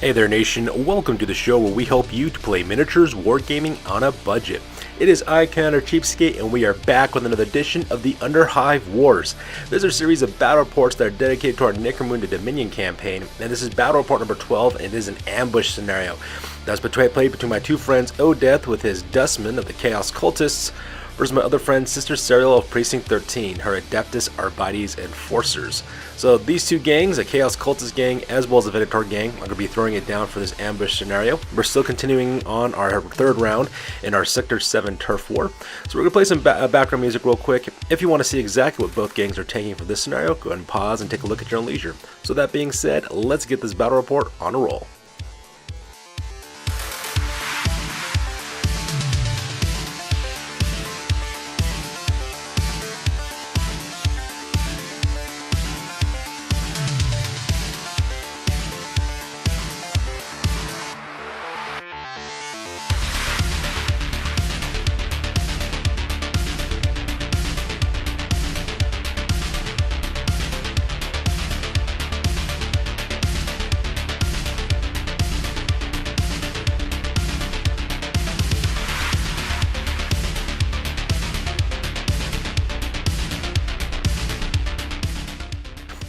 Hey there nation, welcome to the show where we help you to play miniatures wargaming on a budget. It is CheapSkate and we are back with another edition of the Underhive Wars. This is a series of battle reports that are dedicated to our Necromunda Dominion campaign, and this is battle report number 12 and it is an ambush scenario. That's played between my two friends Odeth with his Dustmen of the Chaos Cultists versus my other friend Sister Serial of Precinct 13, her Adeptus Arbites Enforcers. So these two gangs, a Chaos Cultist gang as well as a Venator gang, are going to be throwing it down for this ambush scenario. We're still continuing on our third round in our Sector 7 turf war. So we're going to play some background music real quick. If you want to see exactly what both gangs are taking for this scenario, go ahead and pause and take a look at your own leisure. So that being said, let's get this battle report on a roll.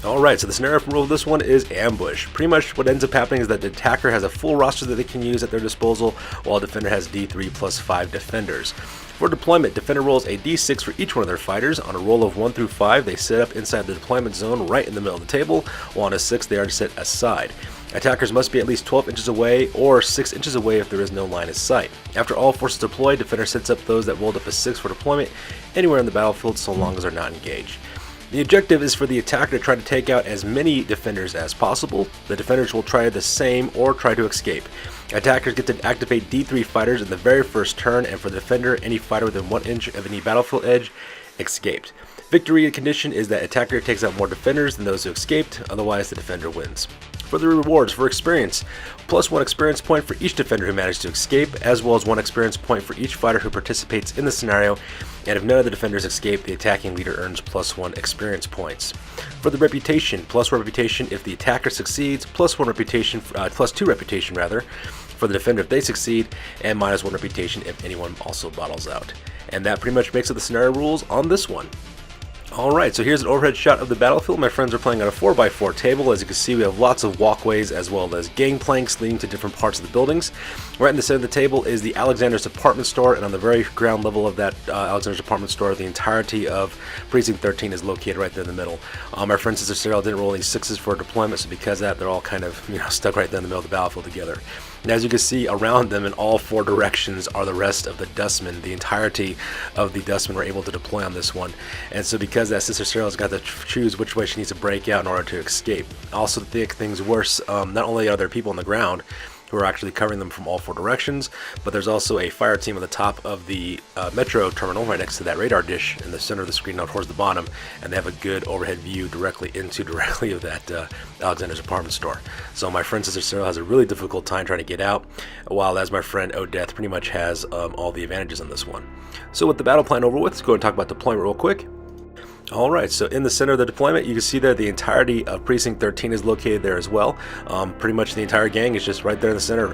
Alright, so the scenario rule of this one is ambush. Pretty much what ends up happening is that the attacker has a full roster that they can use at their disposal, while the defender has D3 plus 5 defenders. For deployment, defender rolls a D6 for each one of their fighters. On a roll of 1 through 5, they set up inside the deployment zone right in the middle of the table, while on a 6, they are set aside. Attackers must be at least 12 inches away or 6 inches away if there is no line of sight. After all forces deploy, defender sets up those that rolled up a 6 for deployment anywhere in the battlefield so long as they're not engaged. The objective is for the attacker to try to take out as many defenders as possible. The defenders will try the same or try to escape. Attackers get to activate D3 fighters in the very first turn, and for the defender, any fighter within 1 inch of any battlefield edge escaped. Victory condition is that attacker takes out more defenders than those who escaped, otherwise the defender wins. For the rewards, for experience, plus 1 experience point for each defender who managed to escape, as well as 1 experience point for each fighter who participates in the scenario, and if none of the defenders escape, the attacking leader earns plus 1 experience points. For the reputation, plus 1 reputation if the attacker succeeds, plus 1 reputation, plus 2 reputation rather, for the defender if they succeed, and minus 1 reputation if anyone also bottles out. And that pretty much makes it the scenario rules on this one. Alright, so here's an overhead shot of the battlefield. My friends are playing on a 4x4 table. As you can see, we have lots of walkways as well as gangplanks leading to different parts of the buildings. Right in the center of the table is the Alexander's department store, and on the very ground level of that Alexander's department store, the entirety of Precinct 13 is located right there in the middle. My friend Sister Serial didn't roll any 6s for deployment, so because of that, they're all kind of stuck right there in the middle of the battlefield together. And as you can see, around them in all 4 directions are the rest of the Dustmen. The entirety of the Dustmen were able to deploy on this one. And so because that, Sister Serial's got to choose which way she needs to break out in order to escape. Also, to make things worse, not only are there people on the ground who are actually covering them from all 4 directions, but there's also a fire team on the top of the metro terminal right next to that radar dish in the center of the screen now towards the bottom, and they have a good overhead view directly of that Alexander's apartment store. So my friend Sister Serial has a really difficult time trying to get out, while as my friend Odeth pretty much has all the advantages on this one. So with the battle plan over with, let's go and talk about deployment real quick. Alright, so in the center of the deployment, you can see there the entirety of Precinct 13 is located there as well. Pretty much the entire gang is just right there in the center.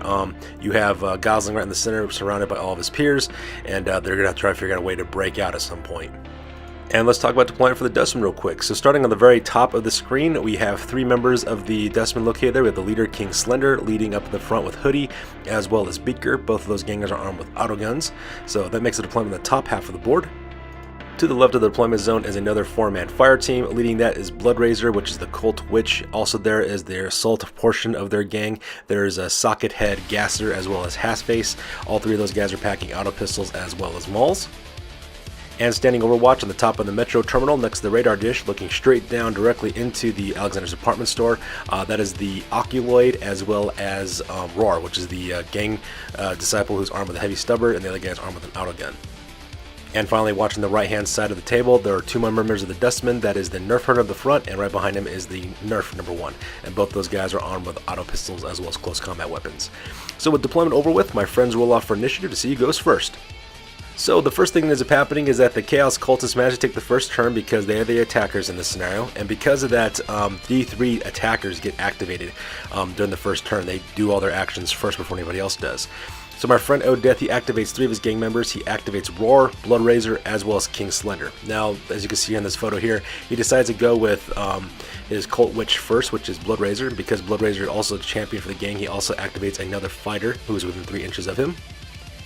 You have Gosling right in the center, surrounded by all of his peers, and they're going to have to try to figure out a way to break out at some point. And let's talk about deployment for the Dustmen real quick. So starting on the very top of the screen, we have 3 members of the Dustmen located there. We have the leader, King Slender, leading up in the front with Hoodie, as well as Beaker. Both of those gangers are armed with autoguns. So that makes the deployment in the top half of the board. To the left of the deployment zone is another 4-man fire team. Leading that is Bloodraiser, which is the Cult Witch. Also there is their assault portion of their gang. There's a Socket Head, Gasser, as well as Halfface. All 3 of those guys are packing auto pistols as well as mauls. And standing overwatch on the top of the metro terminal next to the radar dish, looking straight down directly into the Alexander's apartment store, that is the Oculoid as well as Roar, which is the gang disciple who's armed with a heavy stubber, and the other guy's armed with an autogun. And finally, watching the right-hand side of the table, there are 2 more members of the Dustmen. That is the Nerf Hunter at the front, and right behind him is the Nerf number 1. And both those guys are armed with auto pistols as well as close combat weapons. So with deployment over with, my friends roll off for initiative to see who goes first. So the first thing that ends up happening is that the Chaos Cultists manage to take the first turn because they are the attackers in this scenario, and because of that, D3 attackers get activated during the first turn. They do all their actions first before anybody else does. So my friend Odeth, he activates 3 of his gang members. He activates Roar, Bloodraiser, as well as King Slender. Now, as you can see in this photo here, he decides to go with his Cult Witch first, which is Bloodraiser. Because Bloodraiser is also a champion for the gang, he also activates another fighter who is within 3 inches of him.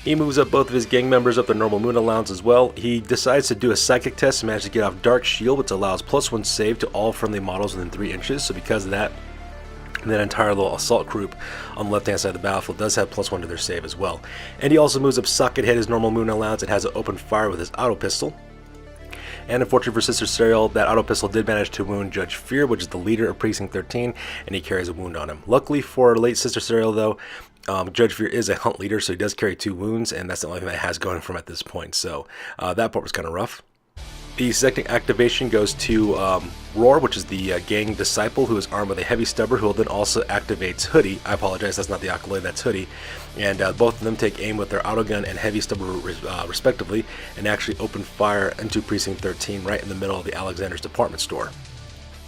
He moves up both of his gang members up the normal moon allowance as well. He decides to do a psychic test and manages to get off Dark Shield, which allows +1 save to all friendly models within 3 inches. So because of that, that entire little assault group on the left hand side of the battlefield does have +1 to their save as well. And he also moves up Socket Head, his normal moon allowance, and has an open fire with his auto pistol. And unfortunately for Sister Serial, that auto pistol did manage to wound Judge Fear, which is the leader of Precinct 13, and he carries a wound on him. Luckily for late Sister Serial though, Judge Fear is a hunt leader, so he does carry 2 wounds, and that's the only thing that has going for him at this point. So that part was kind of rough. The second activation goes to Roar, which is the gang disciple who is armed with a heavy stubber, who then also activates Hoodie. I apologize, that's not the Acolyte, that's Hoodie. And both of them take aim with their autogun and heavy stubber respectively, and actually open fire into Precinct 13 right in the middle of the Alexander's department store.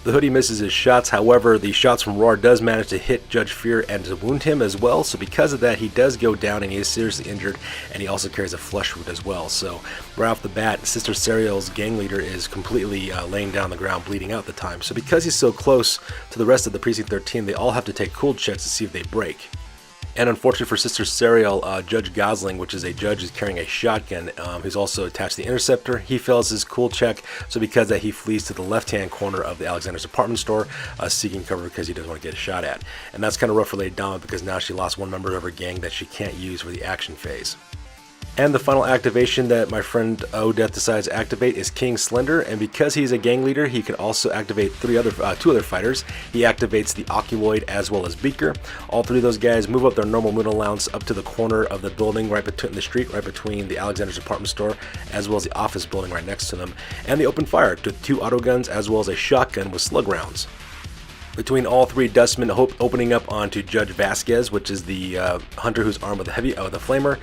The Hoodie misses his shots, however, the shots from Roar does manage to hit Judge Fear and to wound him as well, so because of that, he does go down and he is seriously injured, and he also carries a flesh wound as well. So right off the bat, Sister Serial's gang leader is completely laying down on the ground, bleeding out at the time. So because he's so close to the rest of the Precinct 13, they all have to take cool checks to see if they break. And unfortunately for Sister Serial, Judge Gosling, which is a judge who's carrying a shotgun, who's also attached to the Interceptor, he fails his cool check, so because of that, he flees to the left-hand corner of the Alexander's apartment store, seeking cover because he doesn't want to get shot at. And that's kind of rough for Lady Dama because now she lost 1 member of her gang that she can't use for the action phase. And the final activation that my friend Odeth decides to activate is King Slender, and because he's a gang leader, he can also activate 2 other fighters. He activates the Oculoid as well as Beaker. All 3 of those guys move up their normal moon allowance up to the corner of the building right between the street, right between the Alexander's department store, as well as the office building right next to them, and they open fire to 2 autoguns as well as a shotgun with slug rounds. Between all 3 Dustmen opening up onto Judge Vasquez, which is the hunter who's armed with the flamer,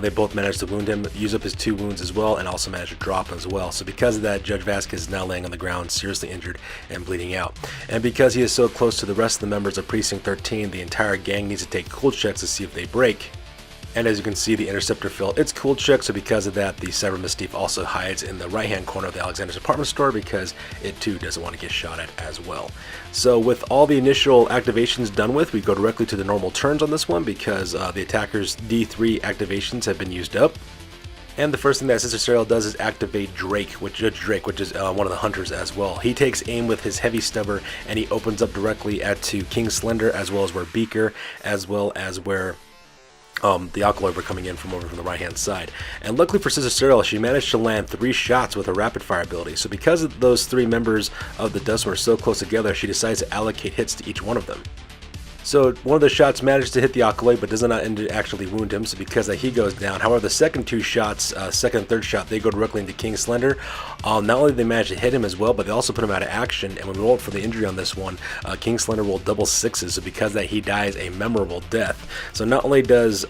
they both managed to wound him, use up his 2 wounds as well, and also managed to drop him as well. So because of that, Judge Vasquez is now laying on the ground, seriously injured and bleeding out. And because he is so close to the rest of the members of Precinct 13, the entire gang needs to take cool checks to see if they break. And as you can see, the Interceptor failed its cool check, so because of that, the Cyber Mystique also hides in the right-hand corner of the Alexander's apartment store because it too doesn't want to get shot at as well. So with all the initial activations done with, we go directly to the normal turns on this one because the attacker's D3 activations have been used up. And the first thing that Sister Serial does is activate Judge Drake, which is one of the hunters as well. He takes aim with his heavy stubber and he opens up directly to King Slender as well as where Beaker, as well as where the Oculoid were coming in from over from the right hand side. And luckily for Sister Serial, she managed to land 3 shots with her rapid fire ability. So because of those 3 members of the Dustmen were so close together, she decides to allocate hits to each one of them. So one of the shots managed to hit the Oculoid, but does not actually wound him, so because that he goes down. However, the second 2 shots, second and third shot, they go directly into King Slender. Not only did they manage to hit him as well, but they also put him out of action, and when we rolled for the injury on this one, King Slender rolled double 6s, so because that he dies a memorable death. So not only does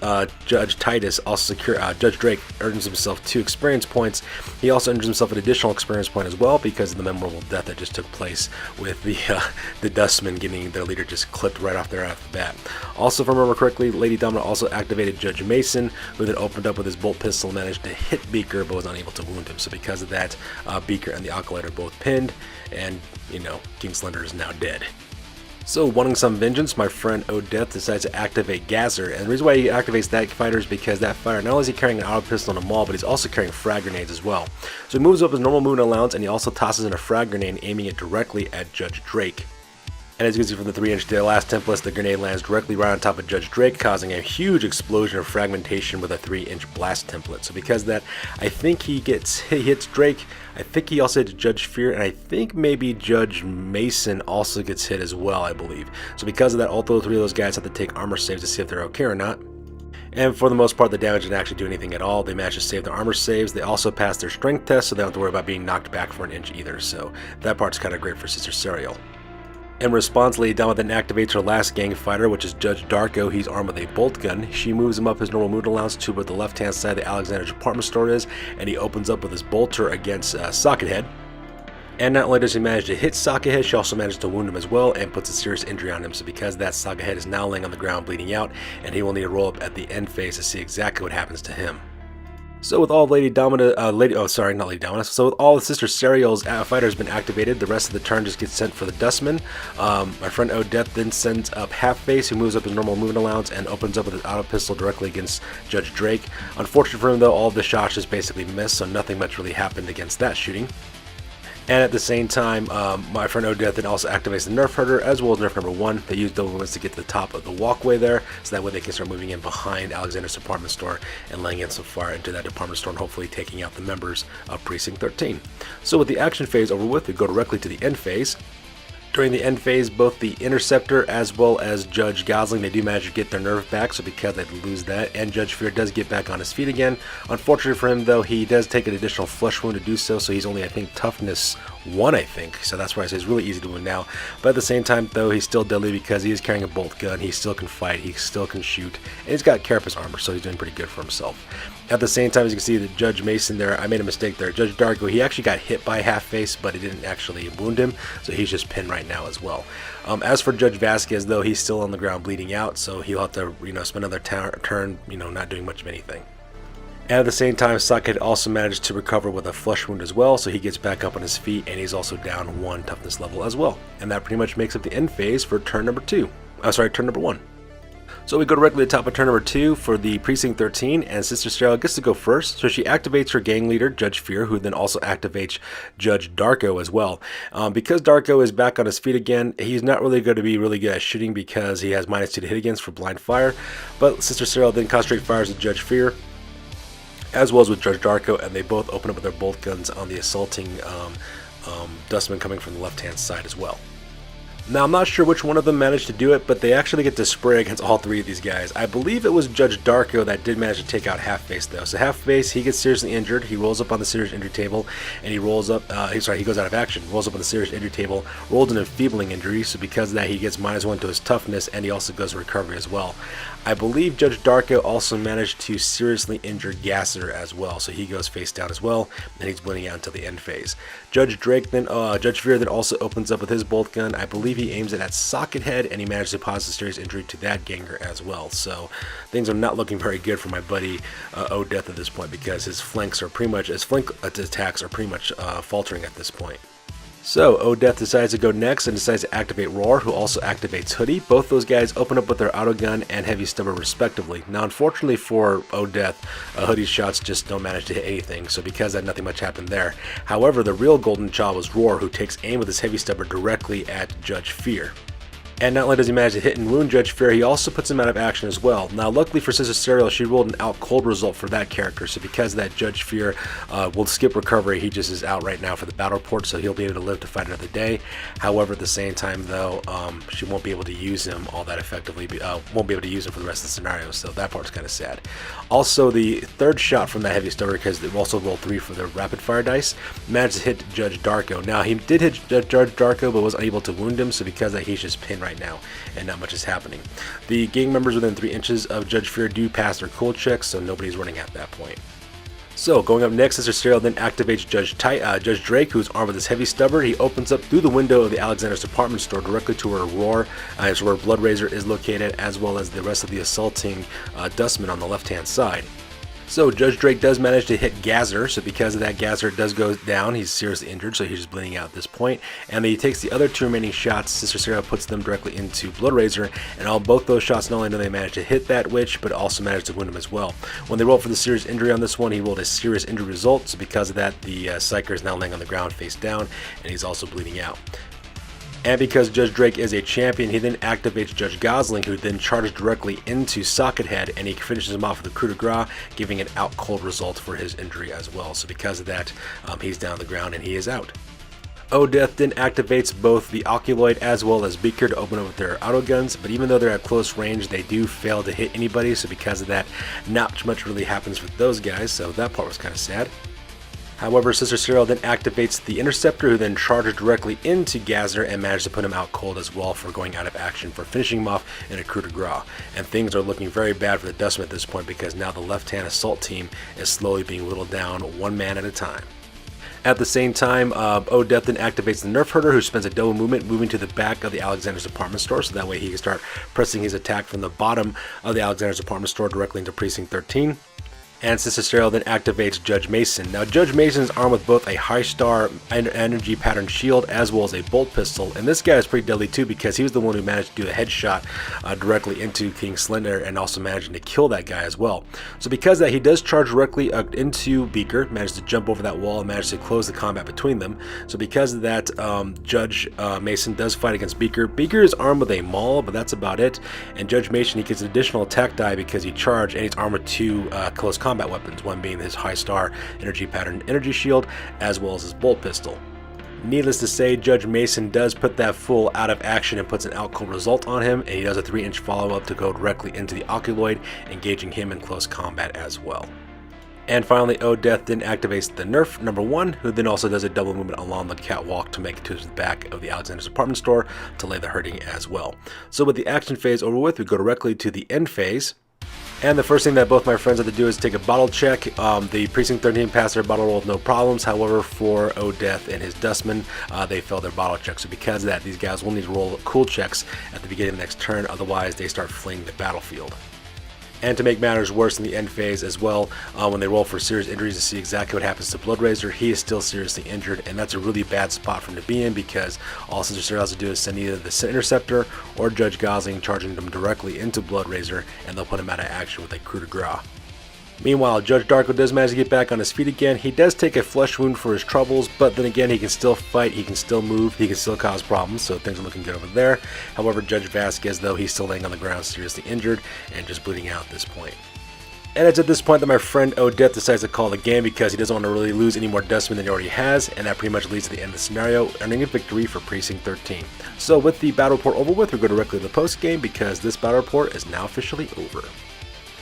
Judge Titus also secure, Judge Drake earns himself 2 experience points, he also earns himself an additional experience point as well because of the memorable death that just took place with the Dustmen getting their leader just clipped right off the bat. Also, if I remember correctly, Lady Domina also activated Judge Mason, who then opened up with his bolt pistol and managed to hit Beaker, but was unable to wound him. So because of that, Beaker and the Acolyte are both pinned, and, King Slender is now dead. So, wanting some vengeance, my friend Odeth decides to activate Gazer, and the reason why he activates that fighter is because that fighter, not only is he carrying an auto pistol and a maul, but he's also carrying frag grenades as well. So he moves up his normal moon allowance, and he also tosses in a frag grenade, aiming it directly at Judge Drake. And as you can see from the 3-inch, the last template, the grenade lands directly right on top of Judge Drake, causing a huge explosion of fragmentation with a 3-inch blast template. So because of that, I think he hits Drake, I think he also hits Judge Fear, and I think maybe Judge Mason also gets hit as well, I believe. So because of that, all 3 of those guys have to take armor saves to see if they're okay or not. And for the most part, the damage didn't actually do anything at all. They managed to save their armor saves. They also passed their strength test, so they don't have to worry about being knocked back for an inch either. So that part's kind of great for Sister Serial. In response, Lady Dama then activates her last gang fighter, which is Judge Darko. He's armed with a bolt gun. She moves him up his normal mood allowance to where the left-hand side of the Alexander department store is, and he opens up with his bolter against Sockethead. And not only does he manage to hit Sockethead, she also manages to wound him as well and puts a serious injury on him. So because of that, Sockethead is now laying on the ground bleeding out, and he will need to roll up at the end phase to see exactly what happens to him. So with all Lady Domina, So with all the Sister Serial's fighters been activated, the rest of the turn just gets sent for the Dustmen. My friend Odette then sends up Half-Face, who moves up his normal movement allowance and opens up with his auto pistol directly against Judge Drake. Unfortunate for him though, all of the shots just basically missed, so nothing much really happened against that shooting. And at the same time, my friend Odette then also activates the Nerf Herder as well as Nerf number 1. They use those movements to get to the top of the walkway there, so that way they can start moving in behind Alexander's department store and laying in some fire into that department store and hopefully taking out the members of Precinct 13. So with the action phase over with, we go directly to the end phase. During the end phase, both the Interceptor as well as Judge Gosling, they do manage to get their nerve back, so because they lose that, and Judge Fear does get back on his feet again. Unfortunately for him though, he does take an additional flesh wound to do so, so he's only, I think, toughness 1, I think, so that's why I say it's really easy to wound now. But at the same time though, he's still deadly because he is carrying a bolt gun, he still can fight, he still can shoot, and he's got carapace armor, so he's doing pretty good for himself. At the same time, as you can see, the Judge Mason there, I made a mistake there. Judge Darko, he actually got hit by Half-Face, but it didn't actually wound him, so he's just pinned right now as well. As for Judge Vasquez, though, he's still on the ground bleeding out, so he'll have to, spend another turn, not doing much of anything. And at the same time, Socket also managed to recover with a flesh wound as well, so he gets back up on his feet, and he's also down 1 toughness level as well. And that pretty much makes up the end phase for turn number 1. So we go directly to the top of turn number 2 for the Precinct 13, and Sister Serial gets to go first. So she activates her gang leader, Judge Fear, who then also activates Judge Darko as well. Because Darko is back on his feet again, he's not really going to be really good at shooting because he has -2 to hit against for blind fire. But Sister Serial then concentrate fires with Judge Fear, as well as with Judge Darko, and they both open up with their bolt guns on the assaulting Dustman coming from the left-hand side as well. Now, I'm not sure which one of them managed to do it, but they actually get to spray against all 3 of these guys. I believe it was Judge Darko that did manage to take out Half-Face, though. So Half-Face, he gets seriously injured. He rolls up on the serious injury table, and he rolls up, he goes out of action, rolls up on the serious injury table, rolls an enfeebling injury, so because of that, he gets -1 to his toughness, and he also goes to recovery as well. I believe Judge Darko also managed to seriously injure Gasser as well, so he goes face down as well, and he's bleeding out until the end phase. Judge Fear then also opens up with his bolt gun. I believe he aims it at Sockethead, and he managed to cause a serious injury to that ganger as well. So things are not looking very good for my buddy Odette at this point, because his flank attacks are pretty much faltering at this point. So Odette decides to go next and decides to activate Roar, who also activates Hoodie. Both those guys open up with their auto gun and heavy stubber respectively. Now, unfortunately for Odette, Hoodie's shots just don't manage to hit anything, so because of that, nothing much happened there. However, the real golden child was Roar, who takes aim with his heavy stubber directly at Judge Fear. And not only does he manage to hit and wound Judge Fear, he also puts him out of action as well. Now, luckily for Sister Serial, she rolled an out cold result for that character, so because of that, Judge Fear will skip recovery. He just is out right now for the battle report, so he'll be able to live to fight another day. However, at the same time, though, she won't be able to use him all that effectively, won't be able to use him for the rest of the scenario, so that part's kind of sad. Also, the third shot from that heavy stubber, because they also rolled 3 for the rapid fire dice, managed to hit Judge Darko. Now, he did hit Judge Darko, but was unable to wound him, so because of that, he's just pinned right now, and not much is happening. The gang members within 3 inches of Judge Fear do pass their cool checks, so nobody's running at that point. So, going up next, Sister Serial then activates Judge Drake, who's armed with his heavy stubber. He opens up through the window of the Alexander's department store directly to where Roar, so where Blood Razor is located, as well as the rest of the assaulting Dustmen on the left-hand side. So Judge Drake does manage to hit Gasser, so because of that, Gasser does go down. He's seriously injured, so he's just bleeding out at this point. And then he takes the other 2 remaining shots. Sister Serial puts them directly into Blood Razor, and both those shots, not only do they manage to hit that witch, but also manage to wound him as well. When they rolled for the serious injury on this one, he rolled a serious injury result, so because of that, the Psyker is now laying on the ground face down, and he's also bleeding out. And because Judge Drake is a champion, he then activates Judge Gosling, who then charges directly into Sockethead, and he finishes him off with a coup de grace, giving an out cold result for his injury as well. So because of that, he's down on the ground and he is out. Odette then activates both the Oculoid as well as Beaker to open up with their auto guns, but even though they're at close range, they do fail to hit anybody, so because of that, not much really happens with those guys, so that part was kind of sad. However, Sister Serial then activates the Interceptor, who then charges directly into Gazner and manages to put him out cold as well for going out of action for finishing him off in a coup de grace. And things are looking very bad for the Dustmen at this point, because now the left-hand assault team is slowly being whittled down one man at a time. At the same time, Odeth then activates the Nerf Herder, who spends a double movement moving to the back of the Alexander's department store, so that way he can start pressing his attack from the bottom of the Alexander's department store directly into Precinct 13. And Sister Serial then activates Judge Mason. Now, Judge Mason is armed with both a high star energy pattern shield as well as a bolt pistol, and this guy is pretty deadly too, because he was the one who managed to do a headshot directly into King Slender and also managing to kill that guy as well. So because of that, he does charge directly into Beaker, managed to jump over that wall and managed to close the combat between them. So because of that, Judge Mason does fight against Beaker. Beaker is armed with a maul, but that's about it. And Judge Mason, he gets an additional attack die because he charged, and he's armed with two close combat weapons, one being his high star energy pattern energy shield as well as his bolt pistol. Needless to say, Judge Mason does put that fool out of action and puts an out cold result on him, and he does a 3-inch follow-up to go directly into the Oculoid, engaging him in close combat as well. And finally, Odeth then activates the Nerf number 1, who then also does a double movement along the catwalk to make it to the back of the Alexander's department store to lay the hurting as well. So with the action phase over with, we go directly to the end phase. And the first thing that both my friends had to do is take a bottle check. The Precinct 13 passed their bottle roll with no problems. However, for Odeth and his Dustmen, they failed their bottle check. So because of that, these guys will need to roll cool checks at the beginning of the next turn. Otherwise, they start fleeing the battlefield. And to make matters worse in the end phase as well, when they roll for serious injuries to see exactly what happens to Bloodraiser, he is still seriously injured, and that's a really bad spot for him to be in, because all Sister Serial has to do is send either the Interceptor or Judge Gosling, charging them directly into Bloodraiser, and they'll put him out of action with a coup de grace. Meanwhile, Judge Darko does manage to get back on his feet again. He does take a flesh wound for his troubles, but then again, he can still fight, he can still move, he can still cause problems, so things are looking good over there. However, Judge Vasquez, though, he's still laying on the ground seriously injured and just bleeding out at this point. And it's at this point that my friend Odeth decides to call the game, because he doesn't want to really lose any more Dustmen than he already has, and that pretty much leads to the end of the scenario, earning a victory for Precinct 13. So with the battle report over with, we go directly to the post game, because this battle report is now officially over.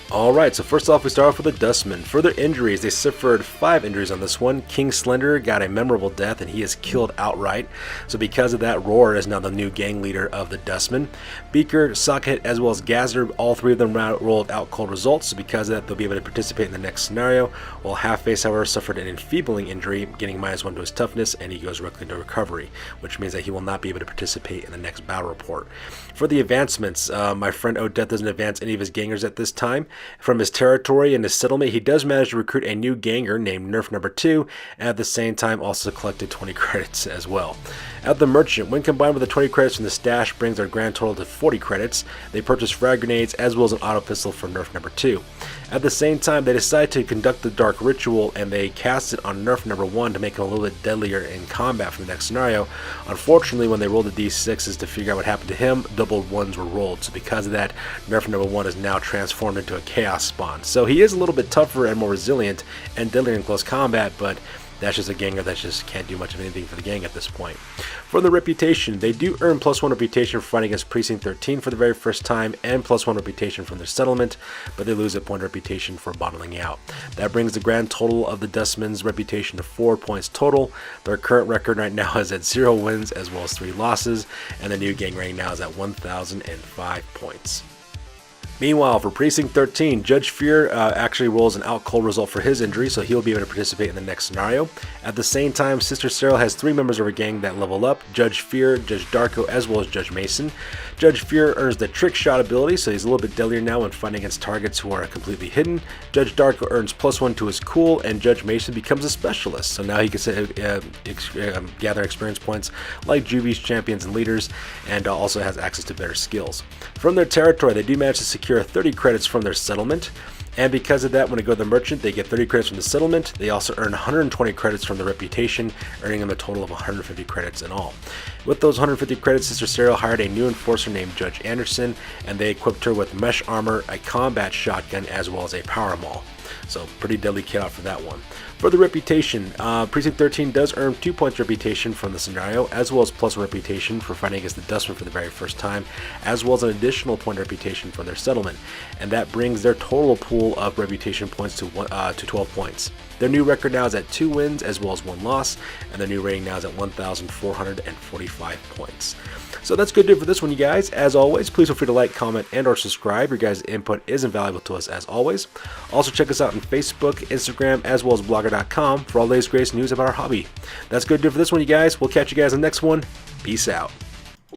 Alright, so first off, we start off with the Dustmen. For their injuries, they suffered 5 injuries on this one. King Slender got a memorable death, and he is killed outright. So because of that, Roar is now the new gang leader of the Dustmen. Beaker, Socket, as well as Gazner, all 3 of them rolled out cold results. So because of that, they'll be able to participate in the next scenario. While Half-Face, however, suffered an enfeebling injury, getting -1 to his toughness, and he goes directly into recovery, which means that he will not be able to participate in the next battle report. For the advancements, my friend Odeth doesn't advance any of his gangers at this time. From his territory and his settlement, he does manage to recruit a new ganger named Nerf number 2, and at the same time also collected 20 credits as well. At the Merchant, when combined with the 20 credits from the stash, brings their grand total to 40 credits. They purchase frag grenades as well as an auto pistol for Nerf number 2. At the same time, they decide to conduct the Dark Ritual, and they cast it on Nerf number 1 to make him a little bit deadlier in combat for the next scenario. Unfortunately, when they rolled the d6s to figure out what happened to him, doubled 1s were rolled. So because of that, Nerf number 1 is now transformed into a Chaos Spawn. So he is a little bit tougher and more resilient and deadlier in close combat, but that's just a ganger that just can't do much of anything for the gang at this point. For the reputation, they do earn +1 reputation for fighting against Precinct 13 for the very first time, and +1 reputation from their settlement, but they lose a point of reputation for bottling out. That brings the grand total of the Dustmen's reputation to 4 points total. Their current record right now is at 0 wins as well as 3 losses, and the new gang rank now is at 1,005 points. Meanwhile, for Precinct 13, Judge Fear actually rolls an out cold result for his injury, so he'll be able to participate in the next scenario. At the same time, Sister Serial has 3 members of her gang that level up: Judge Fear, Judge Darko, as well as Judge Mason. Judge Fear earns the Trick Shot ability, so he's a little bit deadlier now when fighting against targets who are completely hidden. Judge Darko earns +1 to his cool, and Judge Mason becomes a specialist, so now he can gather experience points like Juvies, Champions, and Leaders, and also has access to better skills. From their territory, they do manage to secure 30 credits from their settlement, and because of that, when they go to the Merchant, they get 30 credits from the settlement. They also earn 120 credits from the reputation, earning them a total of 150 credits in all. With those 150 credits, Sister Serial hired a new enforcer named Judge Anderson, and they equipped her with mesh armor, a combat shotgun, as well as a power maul. So pretty deadly kit out for that one. For the reputation, Precinct 13 does earn 2 points reputation from the scenario, as well as +1 reputation for fighting against the Dustmen for the very first time, as well as an additional point reputation from their settlement, and that brings their total pool of reputation points to 12 points. Their new record now is at 2 wins as well as 1 loss, and their new rating now is at 1,445 points. So that's good to do for this one, you guys. As always, please feel free to like, comment, and or subscribe. Your guys' input is invaluable to us as always. Also check us out on Facebook, Instagram, as well as blogger.com for all the latest greatest news about our hobby. That's good to do for this one, you guys. We'll catch you guys in the next one. Peace out.